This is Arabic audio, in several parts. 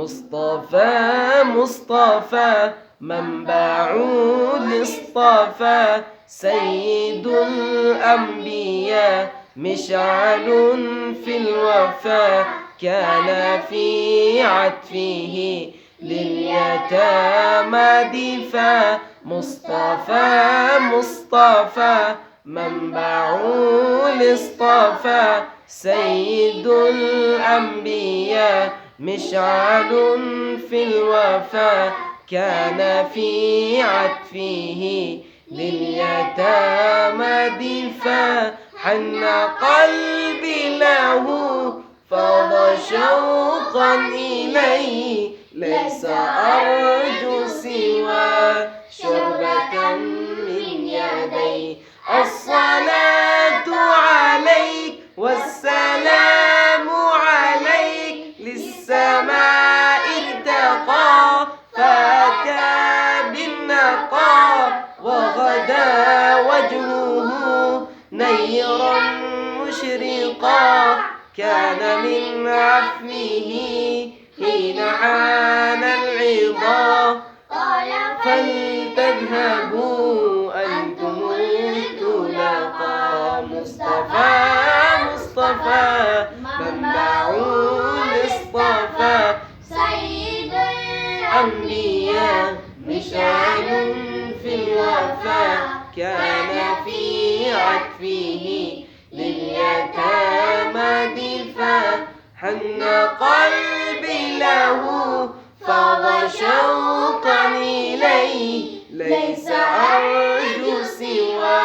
مصطفى مصطفى منبع الاصطفى سيد الأنبياء مشعل في الوفا كان في عطفه لليتامى دفا مصطفى مصطفى منبع الاصطفى سيد الأنبياء مشعل في الوفا كان في عطفه لليتامى دفا حن قلبي له فاض شوقا إليه ليس أرجو سوى شربة من يدي الصلاة عليك والسلام عليك للسماء ارتقى فأتى بالنقى وغدا وجهه نيرا مشرقا كان من عفنه حين حان العظا فلتذهبوا أنتم الطلقاء مصطفى مصطفى منبع الاصطفى سيد الأنبياء مشعل في الوفا كان في عطفه لليتامى دفا حن قلبي له فاض شوقا إليه ليس أرجو سوى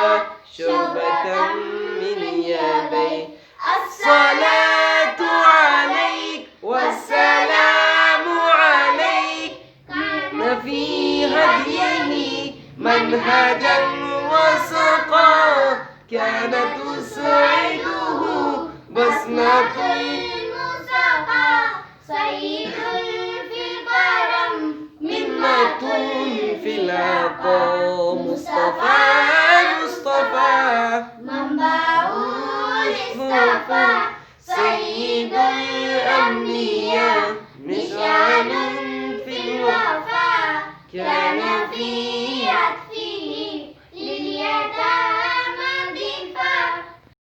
شربة من يديه الصلاة عليك والسلام عليك كان في هديه منهجا وسقا كانت تسعده بسمة المسقى سيد في الكرم منة في العطاء مصطفى مصطفى منبع الاصطفى سيد الأنبياء مشعل في الوفا كان في